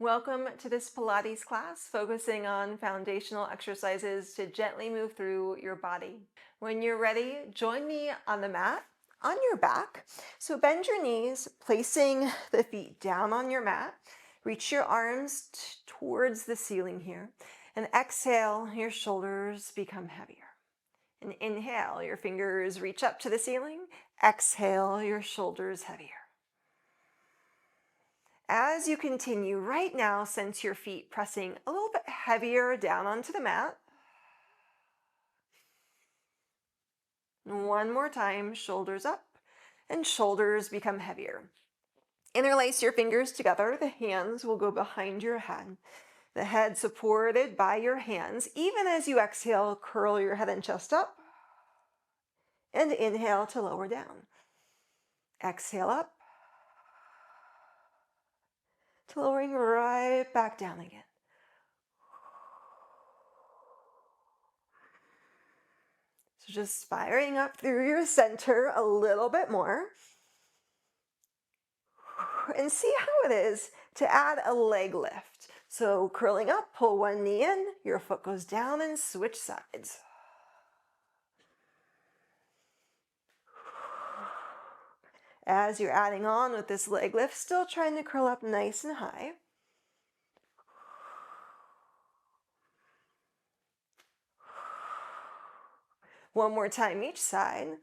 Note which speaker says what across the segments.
Speaker 1: Welcome to this Pilates class focusing on foundational exercises to gently move through your body. When you're ready, join me on the mat on your back. So bend your knees, placing the feet down on your mat. Reach your arms towards the ceiling here. And exhale, your shoulders become heavier. And inhale, your fingers reach up to the ceiling. Exhale, your shoulders heavier. As you continue right now, sense your feet pressing a little bit heavier down onto the mat. One more time, shoulders up and shoulders become heavier. Interlace your fingers together. The hands will go behind your head. The head supported by your hands. Even as you exhale, curl your head and chest up. And inhale to lower down. Exhale up. To lowering right back down again. So just firing up through your center a little bit more. And see how it is to add a leg lift. So curling up, pull one knee in, your foot goes down and switch sides. As you're adding on with this leg lift, still trying to curl up nice and high. One more time each side.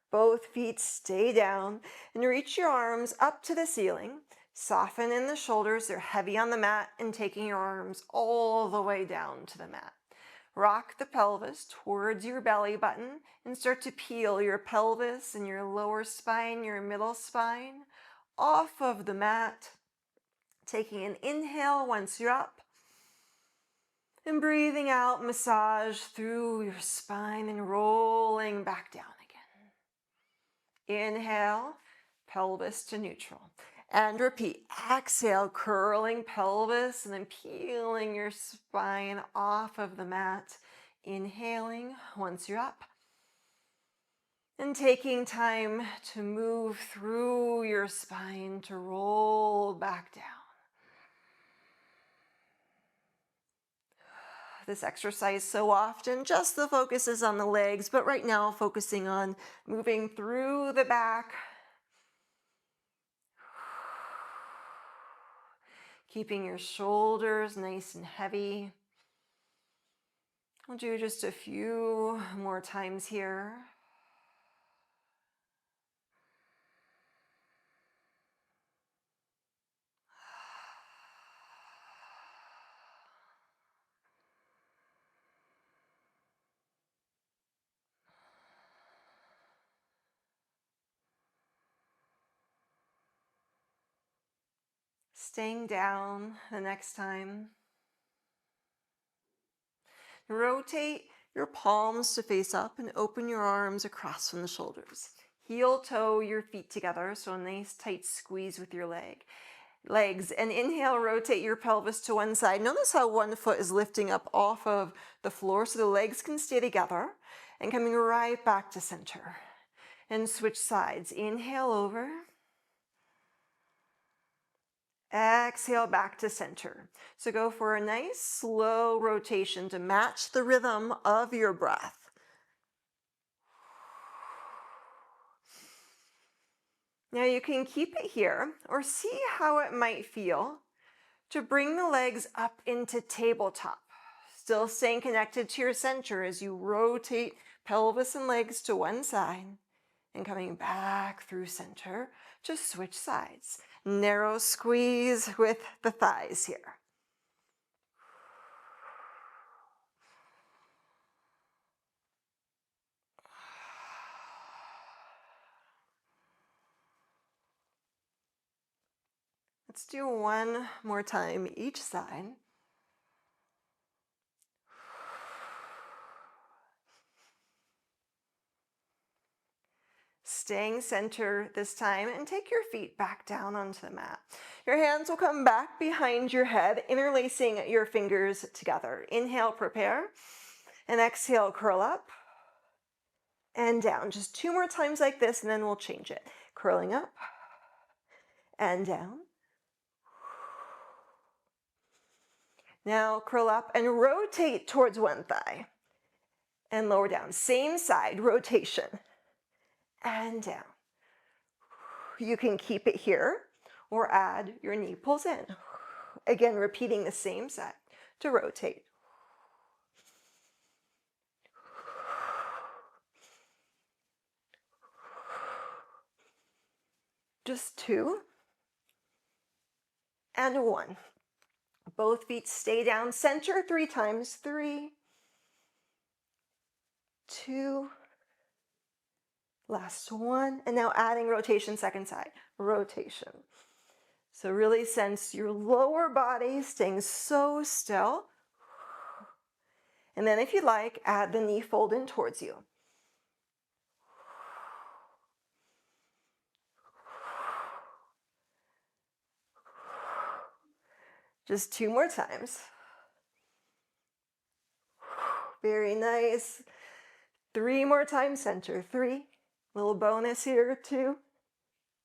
Speaker 1: Both feet stay down and reach your arms up to the ceiling. Soften in the shoulders, they're heavy on the mat, and taking your arms all the way down to the mat. Rock the pelvis towards your belly button and start to peel your pelvis and your lower spine, your middle spine off of the mat. Taking an inhale once you're up and breathing out, massage through your spine and rolling back down again. Inhale, pelvis to neutral. And repeat. Exhale, curling pelvis and then peeling your spine off of the mat. Inhaling once you're up. And taking time to move through your spine to roll back down. This exercise so often, just the focus is on the legs, but right now focusing on moving through the back. Keeping your shoulders nice and heavy. We'll do just a few more times here. Staying down the next time. Rotate your palms to face up and open your arms across from the shoulders. Heel toe your feet together, so a nice tight squeeze with your legs. And inhale, rotate your pelvis to one side. Notice how one foot is lifting up off of the floor so the legs can stay together. And coming right back to center. And switch sides. Inhale over. Exhale back to center. So go for a nice slow rotation to match the rhythm of your breath. Now you can keep it here or see how it might feel to bring the legs up into tabletop. Still staying connected to your center as you rotate pelvis and legs to one side and coming back through center to switch sides. Narrow squeeze with the thighs here. Let's do one more time each side. Staying center this time and take your feet back down onto the mat. Your hands will come back behind your head, interlacing your fingers together. Inhale, prepare, and exhale, curl up and down. Just two more times like this and then we'll change it. Curling up and down. Now curl up and rotate towards one thigh and lower down. Same side, rotation and down. You can keep it here or add your knee pulls in. Again, repeating the same side to rotate. Just 2 and 1. Both feet stay down, center 3 times. 3, 2, last 1, and now adding rotation second side, rotation. So really sense your lower body staying so still. And then if you like, add the knee fold in towards you. Just 2 more times. Very nice. 3 more times, center. 3, little bonus here, 2,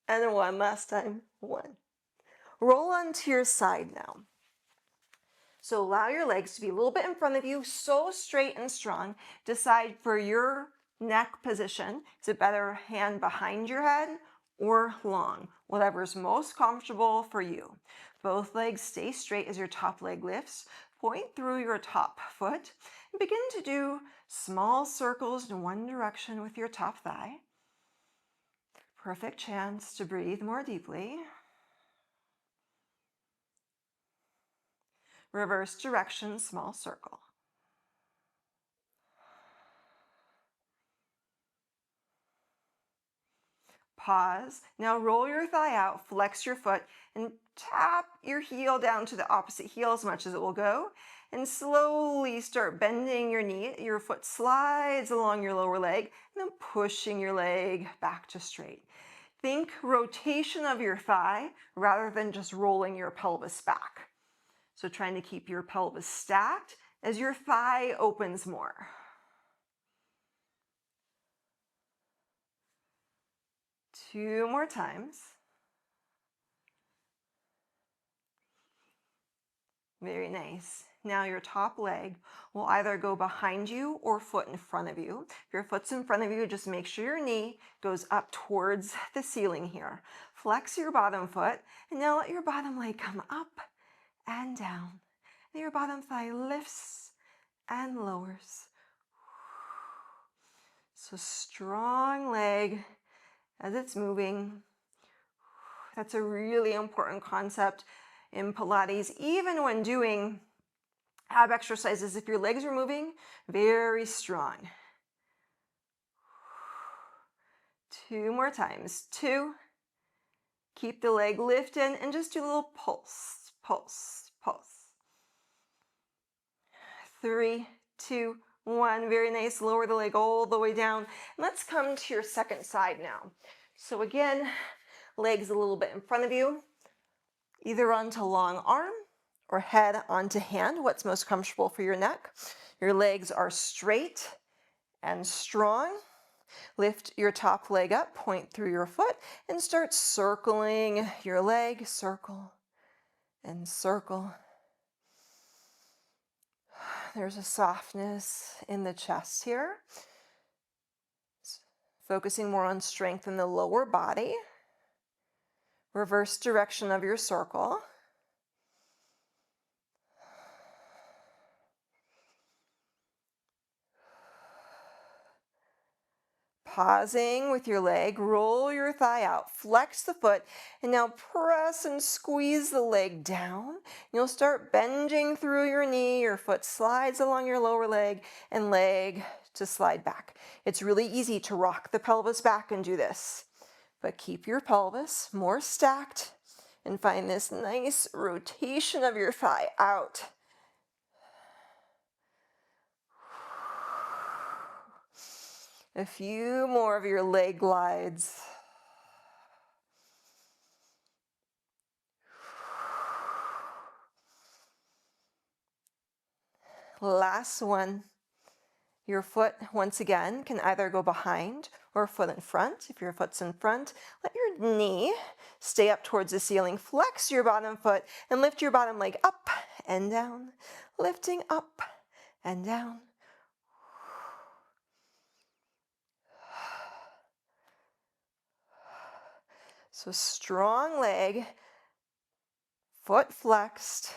Speaker 1: and then 1 last time, 1. Roll onto your side now. So allow your legs to be a little bit in front of you, so straight and strong. Decide for your neck position. Is it better hand behind your head or long? Whatever's most comfortable for you. Both legs stay straight as your top leg lifts. Point through your top foot and begin to do small circles in one direction with your top thigh. Perfect chance to breathe more deeply. Reverse direction, small circle. Pause. Now roll your thigh out, flex your foot, and tap your heel down to the opposite heel as much as it will go. And slowly start bending your knee. Your foot slides along your lower leg, and then pushing your leg back to straight. Think rotation of your thigh rather than just rolling your pelvis back. So trying to keep your pelvis stacked as your thigh opens more. Two more times. Very nice. Now your top leg will either go behind you or foot in front of you. If your foot's in front of you, just make sure your knee goes up towards the ceiling here. Flex your bottom foot, and now let your bottom leg come up and down. And your bottom thigh lifts and lowers. So strong leg as it's moving. That's a really important concept in Pilates, even when doing ab exercises. If your legs are moving, very strong. 2 more times. 2. Keep the leg lifted and just do a little pulse, pulse, pulse. 3, 2, 1. Very nice. Lower the leg all the way down. And let's come to your second side now. So again, legs a little bit in front of you, either onto long arm or head onto hand, what's most comfortable for your neck. Your legs are straight and strong. Lift your top leg up, point through your foot, and start circling your leg. Circle and circle. There's a softness in the chest here. Focusing more on strength in the lower body. Reverse direction of your circle. Pausing with your leg, roll your thigh out, flex the foot, and now press and squeeze the leg down. You'll start bending through your knee, your foot slides along your lower leg, and leg to slide back. It's really easy to rock the pelvis back and do this, but keep your pelvis more stacked and find this nice rotation of your thigh out. A few more of your leg glides. Last one. Your foot, once again, can either go behind or foot in front. If your foot's in front, let your knee. Stay up towards the ceiling. Flex your bottom foot and lift your bottom leg up and down. Lifting up and down. So strong leg, foot flexed.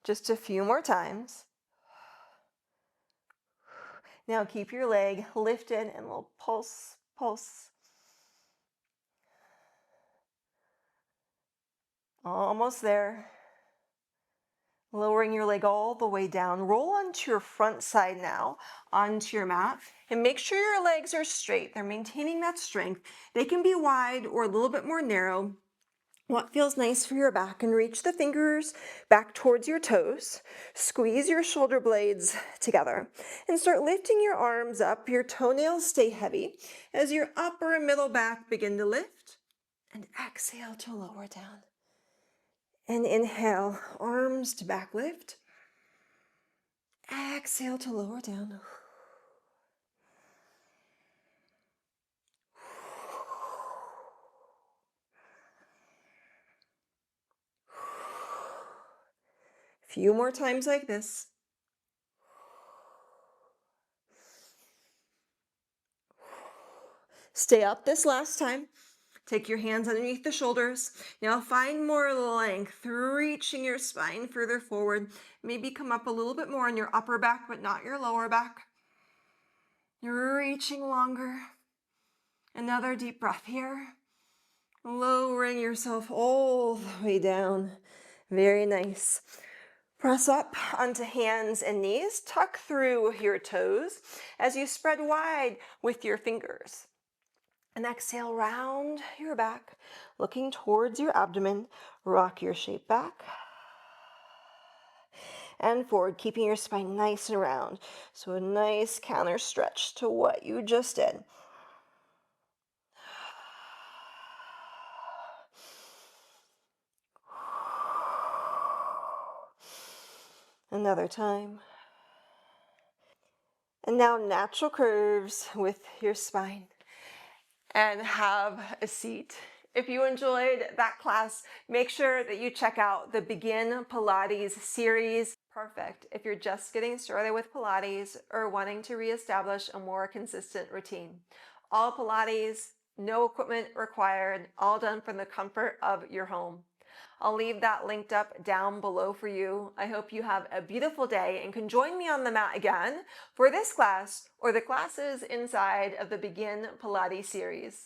Speaker 1: Just a few more times. Now keep your leg lifted and we'll pulse, pulse. Almost there. Lowering your leg all the way down. Roll onto your front side now, onto your mat, and make sure your legs are straight. They're maintaining that strength. They can be wide or a little bit more narrow. What feels nice for your back, and reach the fingers back towards your toes. Squeeze your shoulder blades together and start lifting your arms up. Your toenails stay heavy as your upper and middle back begin to lift, and exhale to lower down. And inhale, arms to back lift. Exhale to lower down. Few more times like this. Stay up this last time. Take your hands underneath the shoulders. Now find more length, reaching your spine further forward. Maybe come up a little bit more on your upper back, but not your lower back. You're reaching longer. Another deep breath here. Lowering yourself all the way down. Very nice. Press up onto hands and knees. Tuck through your toes as you spread wide with your fingers. And exhale, round your back, looking towards your abdomen. Rock your shape back and forward, keeping your spine nice and round. So a nice counter stretch to what you just did. Another time. And now natural curves with your spine. And have a seat. If you enjoyed that class, make sure that you check out the Begin Pilates series. Perfect if you're just getting started with Pilates or wanting to reestablish a more consistent routine. All Pilates, no equipment required, all done from the comfort of your home. I'll leave that linked up down below for you. I hope you have a beautiful day and can join me on the mat again for this class or the classes inside of the Begin Pilates series.